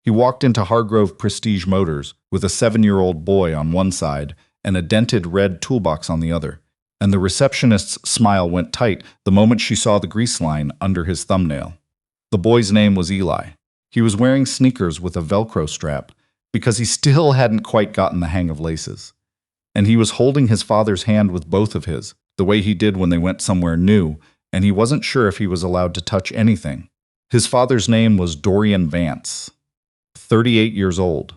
He walked into Hargrove Prestige Motors with a 7-year-old boy on one side and a dented red toolbox on the other, and the receptionist's smile went tight the moment she saw the grease line under his thumbnail. The boy's name was Eli. He was wearing sneakers with a Velcro strap because he still hadn't quite gotten the hang of laces. And he was holding his father's hand with both of his, the way he did when they went somewhere new, and he wasn't sure if he was allowed to touch anything. His father's name was Dorian Vance, 38 years old,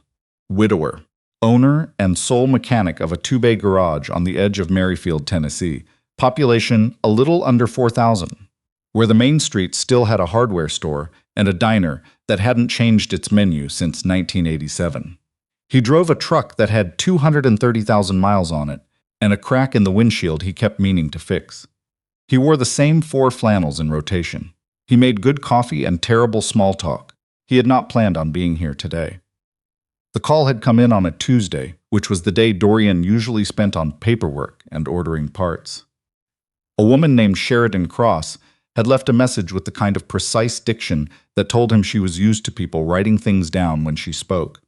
widower, owner and sole mechanic of a 2-bay garage on the edge of Merrifield, Tennessee, population a little under 4,000, where the main street still had a hardware store and a diner that hadn't changed its menu since 1987. He drove a truck that had 230,000 miles on it and a crack in the windshield he kept meaning to fix. He wore the same 4 flannels in rotation. He made good coffee and terrible small talk. He had not planned on being here today. The call had come in on a Tuesday, which was the day Dorian usually spent on paperwork and ordering parts. A woman named Sheridan Cross had left a message with the kind of precise diction that told him she was used to people writing things down when she spoke.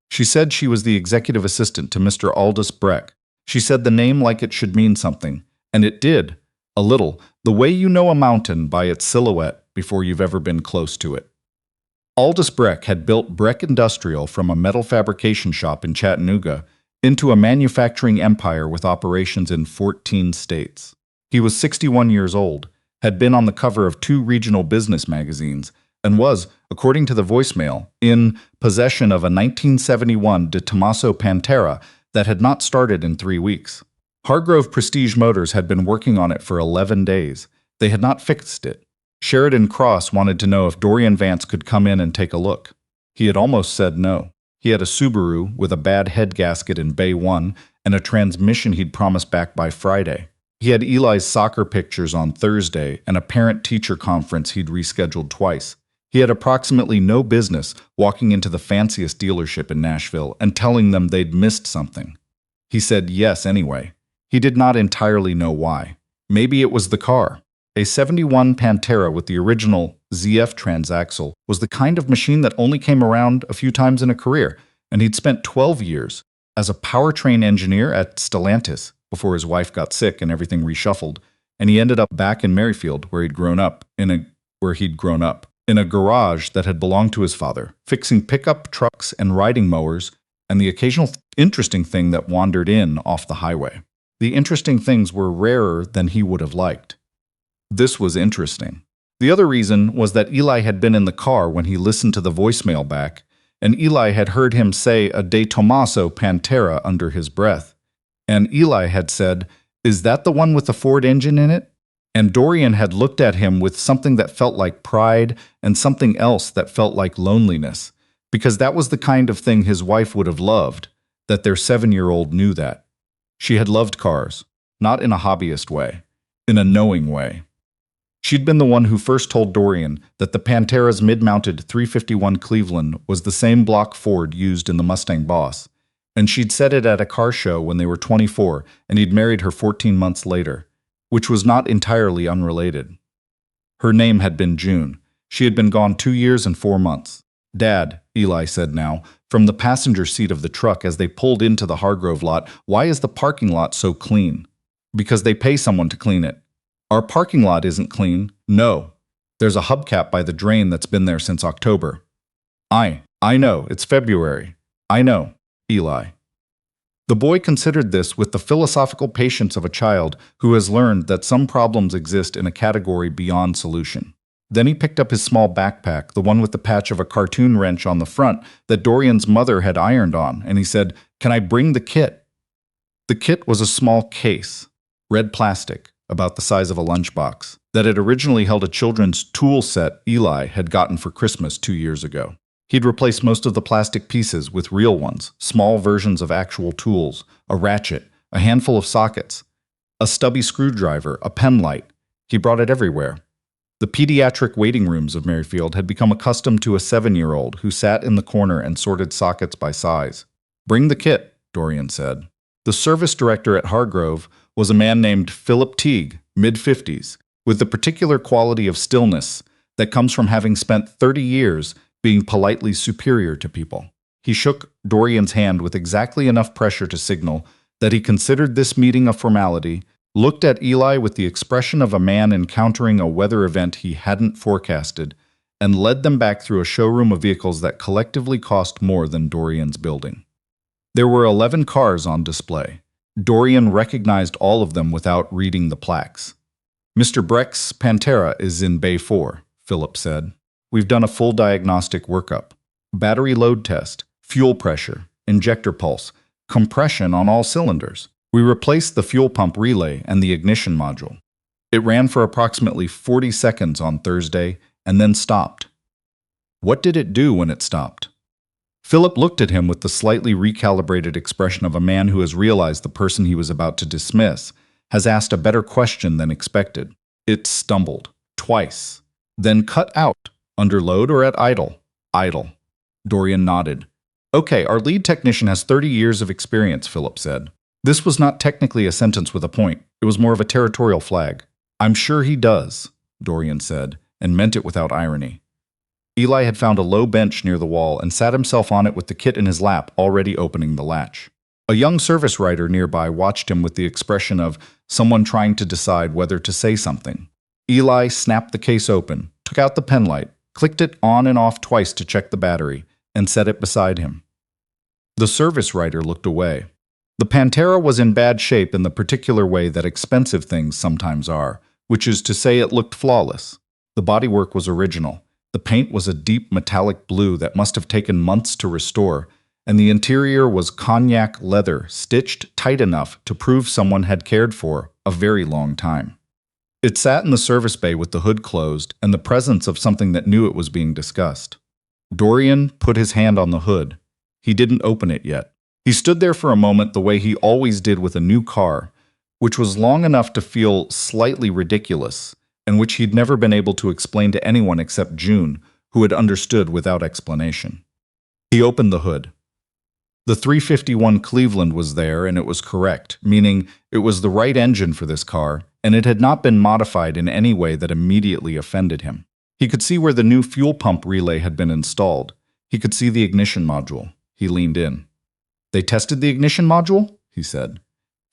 She said she was the executive assistant to Mr. Aldous Breck. She said the name like it should mean something, and it did, a little, the way you know a mountain by its silhouette before you've ever been close to it. Aldous Breck had built Breck Industrial from a metal fabrication shop in Chattanooga into a manufacturing empire with operations in 14 states. He was 61 years old, had been on the cover of 2 regional business magazines, and was, according to the voicemail, in possession of a 1971 Tomaso Pantera that had not started in 3 weeks. Hargrove Prestige Motors had been working on it for 11 days. They had not fixed it. Sheridan Cross wanted to know if Dorian Vance could come in and take a look. He had almost said no. He had a Subaru with a bad head gasket in Bay 1 and a transmission he'd promised back by Friday. He had Eli's soccer pictures on Thursday and a parent-teacher conference he'd rescheduled twice. He had approximately no business walking into the fanciest dealership in Nashville and telling them they'd missed something. He said yes anyway. He did not entirely know why. Maybe it was the car. A 71 Pantera with the original ZF transaxle was the kind of machine that only came around a few times in a career, and he'd spent 12 years as a powertrain engineer at Stellantis before his wife got sick and everything reshuffled, and he ended up back in Merrifield where he'd grown up, in a garage that had belonged to his father, fixing pickup trucks and riding mowers, and the occasional interesting thing that wandered in off the highway. The interesting things were rarer than he would have liked. This was interesting. The other reason was that Eli had been in the car when he listened to the voicemail back, and Eli had heard him say a De Tomaso Pantera under his breath. And Eli had said, "Is that the one with the Ford engine in it?" And Dorian had looked at him with something that felt like pride and something else that felt like loneliness, because that was the kind of thing his wife would have loved, that their 7-year-old knew that. She had loved cars, not in a hobbyist way, in a knowing way. She'd been the one who first told Dorian that the Pantera's mid-mounted 351 Cleveland was the same block Ford used in the Mustang Boss, and she'd said it at a car show when they were 24, and he'd married her 14 months later, which was not entirely unrelated. Her name had been June. She had been gone 2 years and 4 months. "Dad," Eli said now, from the passenger seat of the truck as they pulled into the Hargrove lot, "why is the parking lot so clean?" "Because they pay someone to clean it." "Our parking lot isn't clean." "No. There's a hubcap by the drain that's been there since October." I know. It's February." "I know, Eli." The boy considered this with the philosophical patience of a child who has learned that some problems exist in a category beyond solution. Then he picked up his small backpack, the one with the patch of a cartoon wrench on the front that Dorian's mother had ironed on, and he said, "Can I bring the kit?" The kit was a small case, red plastic, about the size of a lunchbox, that had originally held a children's tool set Eli had gotten for Christmas 2 years ago. He'd replaced most of the plastic pieces with real ones, small versions of actual tools, a ratchet, a handful of sockets, a stubby screwdriver, a pen light. He brought it everywhere. The pediatric waiting rooms of Merrifield had become accustomed to a 7-year-old who sat in the corner and sorted sockets by size. "Bring the kit," Dorian said. The service director at Hargrove was a man named Philip Teague, mid-50s, with the particular quality of stillness that comes from having spent 30 years being politely superior to people. He shook Dorian's hand with exactly enough pressure to signal that he considered this meeting a formality, looked at Eli with the expression of a man encountering a weather event he hadn't forecasted, and led them back through a showroom of vehicles that collectively cost more than Dorian's building. There were 11 cars on display. Dorian recognized all of them without reading the plaques. Mr. Breck's Pantera is in Bay 4, Philip said. We've done a full diagnostic workup. Battery load test, fuel pressure, injector pulse, compression on all cylinders. We replaced the fuel pump relay and the ignition module. It ran for approximately 40 seconds on Thursday and then stopped. What did it do when it stopped? Philip looked at him with the slightly recalibrated expression of a man who has realized the person he was about to dismiss has asked a better question than expected. It stumbled. Twice. Then cut out. Under load or at idle? Idle. Dorian nodded. Okay, our lead technician has 30 years of experience, Philip said. This was not technically a sentence with a point. It was more of a territorial flag. I'm sure he does, Dorian said, and meant it without irony. Eli had found a low bench near the wall and sat himself on it with the kit in his lap, already opening the latch. A young service rider nearby watched him with the expression of someone trying to decide whether to say something. Eli snapped the case open, took out the pen light, clicked it on and off twice to check the battery, and set it beside him. The service rider looked away. The Pantera was in bad shape in the particular way that expensive things sometimes are, which is to say it looked flawless. The bodywork was original. The paint was a deep metallic blue that must have taken months to restore, and the interior was cognac leather stitched tight enough to prove someone had cared for a very long time. It sat in the service bay with the hood closed and the presence of something that knew it was being discussed. Dorian put his hand on the hood. He didn't open it yet. He stood there for a moment the way he always did with a new car, which was long enough to feel slightly ridiculous, and which he'd never been able to explain to anyone except June, who had understood without explanation. He opened the hood. The 351 Cleveland was there, and it was correct, meaning it was the right engine for this car, and it had not been modified in any way that immediately offended him. He could see where the new fuel pump relay had been installed. He could see the ignition module. He leaned in. They tested the ignition module? He said.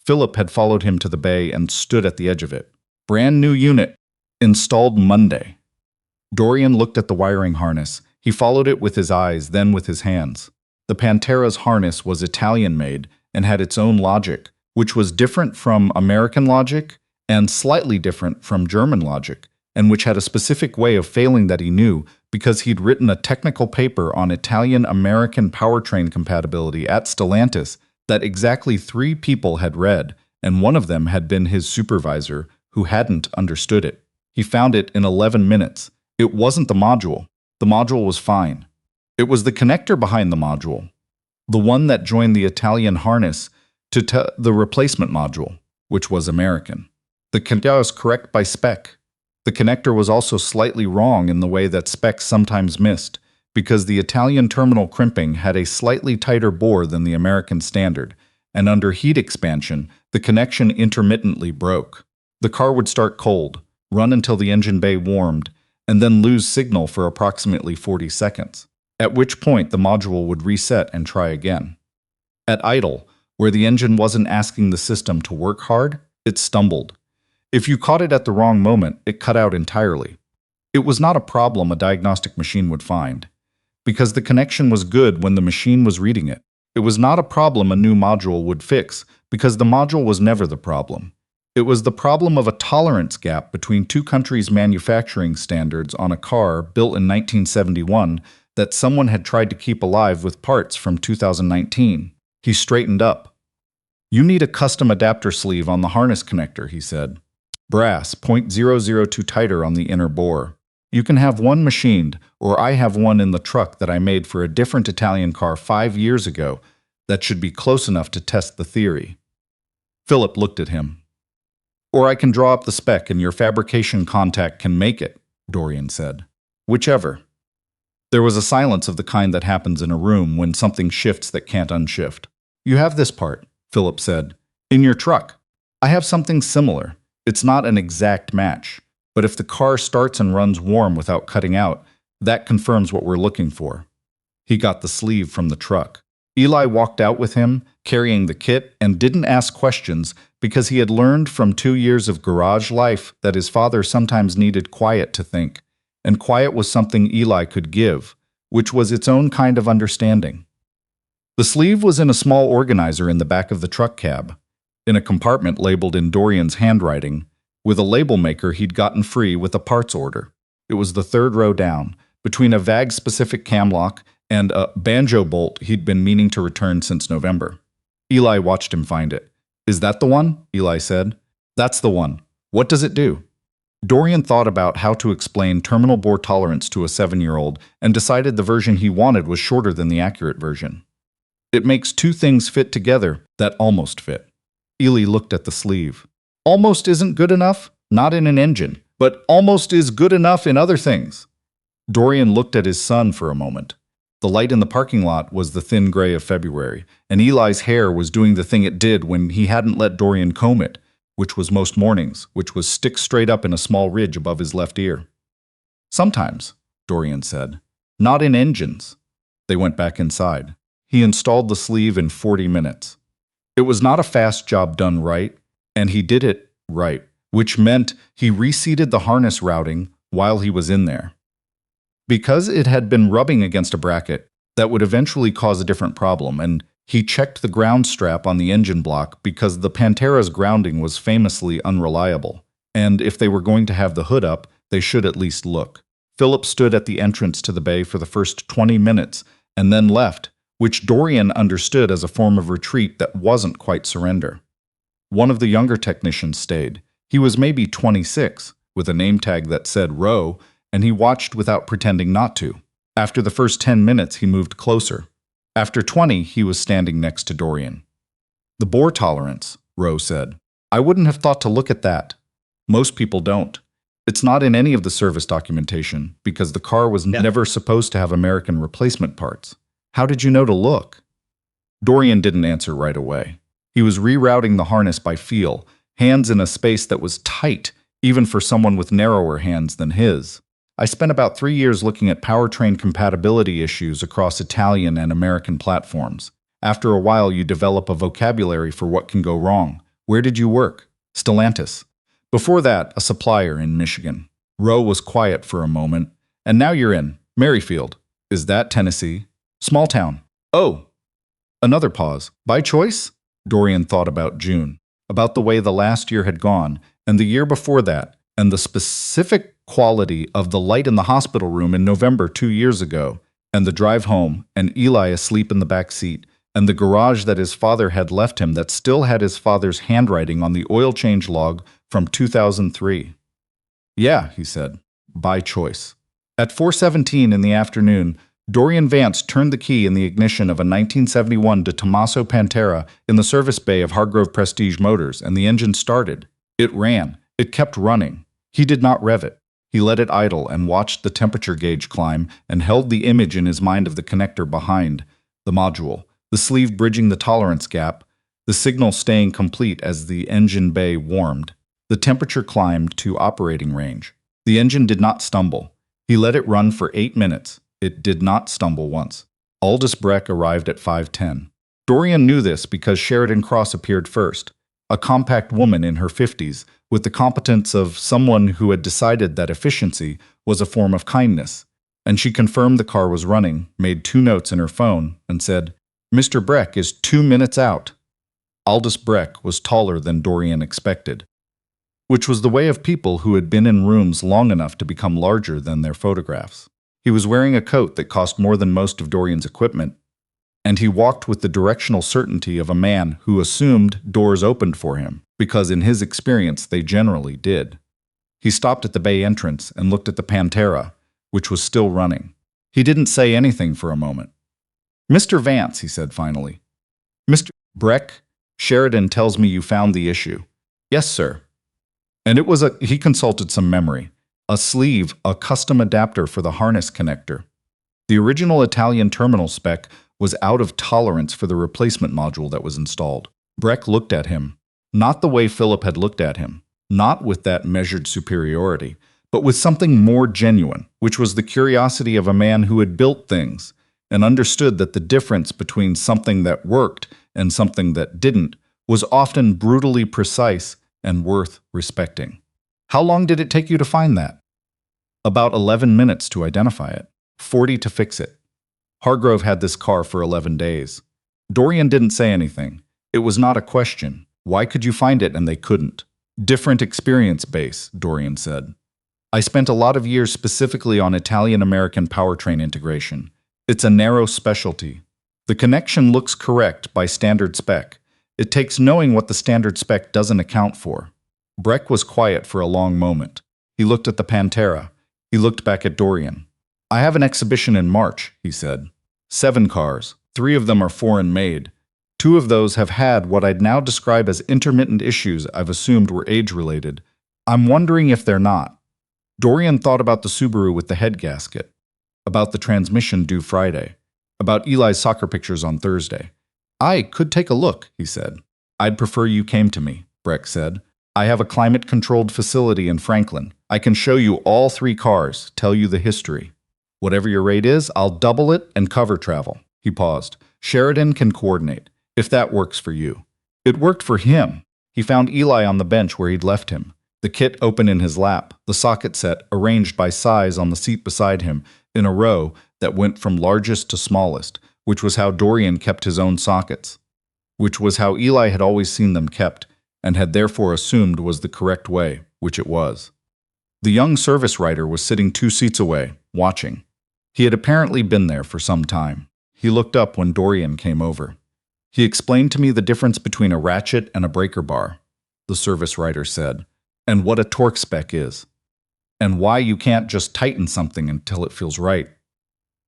Philip had followed him to the bay and stood at the edge of it. Brand new unit. Installed Monday. Dorian looked at the wiring harness. He followed it with his eyes, then with his hands. The Pantera's harness was Italian-made and had its own logic, which was different from American logic and slightly different from German logic, and which had a specific way of failing that he knew because he'd written a technical paper on Italian-American powertrain compatibility at Stellantis that exactly 3 people had read, and one of them had been his supervisor, who hadn't understood it. He found it in 11 minutes. It wasn't the module. The module was fine. It was the connector behind the module, the one that joined the Italian harness to the replacement module, which was American. The connector was correct by spec. The connector was also slightly wrong in the way that specs sometimes missed, because the Italian terminal crimping had a slightly tighter bore than the American standard, and under heat expansion, the connection intermittently broke. The car would start cold, run until the engine bay warmed, and then lose signal for approximately 40 seconds, at which point the module would reset and try again. At idle, where the engine wasn't asking the system to work hard, it stumbled. If you caught it at the wrong moment, it cut out entirely. It was not a problem a diagnostic machine would find, because the connection was good when the machine was reading it. It was not a problem a new module would fix, because the module was never the problem. It was the problem of a tolerance gap between 2 countries' manufacturing standards on a car built in 1971 that someone had tried to keep alive with parts from 2019. He straightened up. You need a custom adapter sleeve on the harness connector, he said. Brass, .002 tighter on the inner bore. You can have one machined, or I have one in the truck that I made for a different Italian car 5 years ago that should be close enough to test the theory. Philip looked at him. Or I can draw up the spec and your fabrication contact can make it, Dorian said. Whichever. There was a silence of the kind that happens in a room when something shifts that can't unshift. You have this part, Philip said, in your truck. I have something similar. It's not an exact match, but if the car starts and runs warm without cutting out, That confirms what we're looking for. He got the sleeve from the truck. Eli walked out with him, carrying the kit, and didn't ask questions because he had learned from 2 years of garage life that his father sometimes needed quiet to think, and quiet was something Eli could give, which was its own kind of understanding. The sleeve was in a small organizer in the back of the truck cab, in a compartment labeled in Dorian's handwriting, with a label maker he'd gotten free with a parts order. It was the third row down, between a VAG-specific cam lock and a banjo bolt he'd been meaning to return since November. Eli watched him find it. "Is that the one?" Eli said. "That's the one. What does it do?" Dorian thought about how to explain terminal bore tolerance to a 7-year-old and decided the version he wanted was shorter than the accurate version. "It makes two things fit together that almost fit." Eli looked at the sleeve. "Almost isn't good enough, not in an engine, but almost is good enough in other things." Dorian looked at his son for a moment. The light in the parking lot was the thin gray of February, and Eli's hair was doing the thing it did when he hadn't let Dorian comb it, which was most mornings, which was stick straight up in a small ridge above his left ear. "Sometimes," Dorian said. "Not in engines." They went back inside. He installed the sleeve in 40 minutes. It was not a fast job done right, and he did it right, which meant he reseated the harness routing while he was in there. Because it had been rubbing against a bracket, that would eventually cause a different problem, and he checked the ground strap on the engine block because the Pantera's grounding was famously unreliable, and if they were going to have the hood up, they should at least look. Philip stood at the entrance to the bay for the first 20 minutes and then left, which Dorian understood as a form of retreat that wasn't quite surrender. One of the younger technicians stayed. He was maybe 26, with a name tag that said Roe, and he watched without pretending not to. After the first 10 minutes, he moved closer. After 20, he was standing next to Dorian. "The bore tolerance," Roe said. "I wouldn't have thought to look at that. Most people don't. It's not in any of the service documentation, because the car was never supposed to have American replacement parts. How did you know to look?" Dorian didn't answer right away. He was rerouting the harness by feel, hands in a space that was tight, even for someone with narrower hands than his. "I spent about 3 years looking at powertrain compatibility issues across Italian and American platforms. After a while, you develop a vocabulary for what can go wrong. Where did you work?" "Stellantis. Before that, a supplier in Michigan." Roe was quiet for a moment. "And now you're in Merrifield. Is that Tennessee?" "Small town." "Oh." Another pause. "By choice?" Dorian thought about June, about the way the last year had gone, and the year before that, and the specific quality of the light in the hospital room in November 2 years ago, and the drive home, and Eli asleep in the back seat, and the garage that his father had left him that still had his father's handwriting on the oil change log from 2003. "Yeah," he said, "by choice." At 4:17 in the afternoon, Dorian Vance turned the key in the ignition of a 1971 Tomaso Pantera in the service bay of Hargrove Prestige Motors, and the engine started. It ran. It kept running. He did not rev it. He let it idle and watched the temperature gauge climb and held the image in his mind of the connector behind, the module, the sleeve bridging the tolerance gap, the signal staying complete as the engine bay warmed. The temperature climbed to operating range. The engine did not stumble. He let it run for 8 minutes. It did not stumble once. Aldous Breck arrived at 5:10. Dorian knew this because Sheridan Cross appeared first, a compact woman in her 50s, with the competence of someone who had decided that efficiency was a form of kindness, and she confirmed the car was running, made 2 notes in her phone, and said, "Mr. Breck is 2 minutes out." Aldous Breck was taller than Dorian expected, which was the way of people who had been in rooms long enough to become larger than their photographs. He was wearing a coat that cost more than most of Dorian's equipment, and he walked with the directional certainty of a man who assumed doors opened for him, because in his experience they generally did. He stopped at the bay entrance and looked at the Pantera, which was still running. He didn't say anything for a moment. "Mr. Vance," he said finally. "Mr. Breck, Sheridan tells me you found the issue." "Yes, sir." And it was he consulted some memory. A sleeve, a custom adapter for the harness connector. The original Italian terminal spec was out of tolerance for the replacement module that was installed. Breck looked at him, not the way Philip had looked at him, not with that measured superiority, but with something more genuine, which was the curiosity of a man who had built things and understood that the difference between something that worked and something that didn't was often brutally precise and worth respecting. How long did it take you to find that? About 11 minutes to identify it, 40 to fix it. Hargrove had this car for 11 days. Dorian didn't say anything. It was not a question. Why could you find it and they couldn't? Different experience base, Dorian said. I spent a lot of years specifically on Italian-American powertrain integration. It's a narrow specialty. The connection looks correct by standard spec. It takes knowing what the standard spec doesn't account for. Breck was quiet for a long moment. He looked at the Pantera. He looked back at Dorian. I have an exhibition in March, he said. 7 cars. 3 of them are foreign-made. 2 of those have had what I'd now describe as intermittent issues I've assumed were age-related. I'm wondering if they're not. Dorian thought about the Subaru with the head gasket, about the transmission due Friday, about Eli's soccer pictures on Thursday. I could take a look, he said. I'd prefer you came to me, Breck said. I have a climate-controlled facility in Franklin. I can show you all 3 cars, tell you the history. Whatever your rate is, I'll double it and cover travel. He paused. Sheridan can coordinate, if that works for you. It worked for him. He found Eli on the bench where he'd left him, the kit open in his lap, the socket set arranged by size on the seat beside him in a row that went from largest to smallest, which was how Dorian kept his own sockets, which was how Eli had always seen them kept and had therefore assumed was the correct way, which it was. The young service writer was sitting 2 seats away, watching. He had apparently been there for some time. He looked up when Dorian came over. He explained to me the difference between a ratchet and a breaker bar, the service writer said, and what a torque spec is, and why you can't just tighten something until it feels right.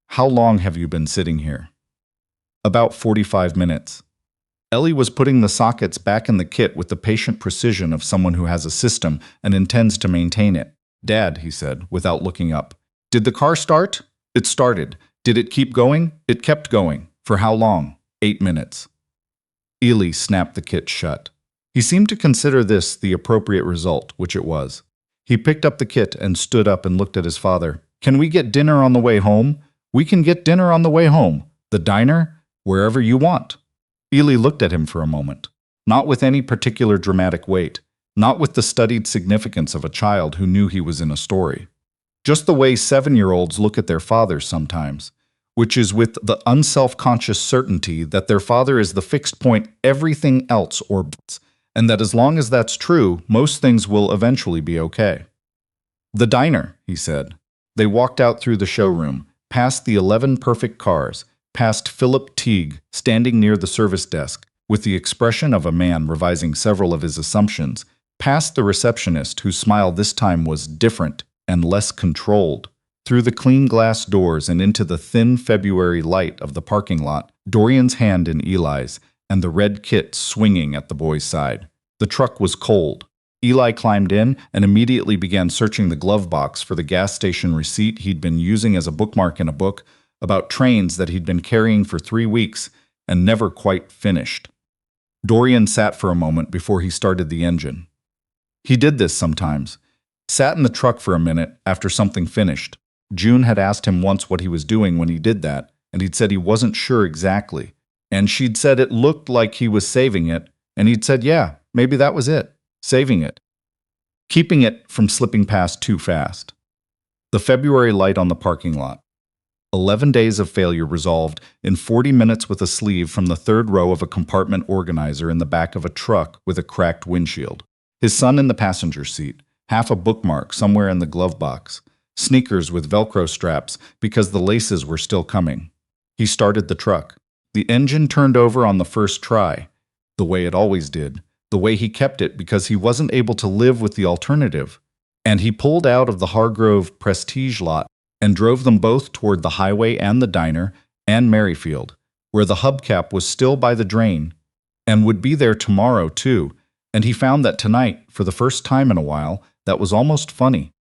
How long have you been sitting here? About 45 minutes. Ellie was putting the sockets back in the kit with the patient precision of someone who has a system and intends to maintain it. Dad, he said, without looking up. Did the car start? It started. Did it keep going? It kept going. For how long? 8 minutes. Eli snapped the kit shut. He seemed to consider this the appropriate result, which it was. He picked up the kit and stood up and looked at his father. Can we get dinner on the way home? We can get dinner on the way home. The diner? Wherever you want. Eli looked at him for a moment, not with any particular dramatic weight, not with the studied significance of a child who knew he was in a story. Just the way 7-year-olds look at their fathers sometimes, which is with the unself-conscious certainty that their father is the fixed point everything else orbits, and that as long as that's true, most things will eventually be okay. The diner, he said. They walked out through the showroom, past the 11 perfect cars, past Philip Teague, standing near the service desk, with the expression of a man revising several of his assumptions, past the receptionist whose smile this time was different and less controlled. Through the clean glass doors and into the thin February light of the parking lot, Dorian's hand in Eli's, and the red kit swinging at the boy's side. The truck was cold. Eli climbed in and immediately began searching the glove box for the gas station receipt he'd been using as a bookmark in a book about trains that he'd been carrying for 3 weeks and never quite finished. Dorian sat for a moment before he started the engine. He did this sometimes. Sat in the truck for a minute after something finished. June had asked him once what he was doing when he did that, and he'd said he wasn't sure exactly. And she'd said it looked like he was saving it, and he'd said, yeah, maybe that was it, saving it. Keeping it from slipping past too fast. The February light on the parking lot. 11 days of failure resolved in 40 minutes with a sleeve from the 3rd row of a compartment organizer in the back of a truck with a cracked windshield. His son in the passenger seat, half a bookmark somewhere in the glove box, sneakers with Velcro straps because the laces were still coming. He started the truck. The engine turned over on the first try, the way it always did, the way he kept it because he wasn't able to live with the alternative. And he pulled out of the Hargrove Prestige lot and drove them both toward the highway and the diner and Merrifield, where the hubcap was still by the drain and would be there tomorrow too, and he found that tonight, for the first time in a while, that was almost funny.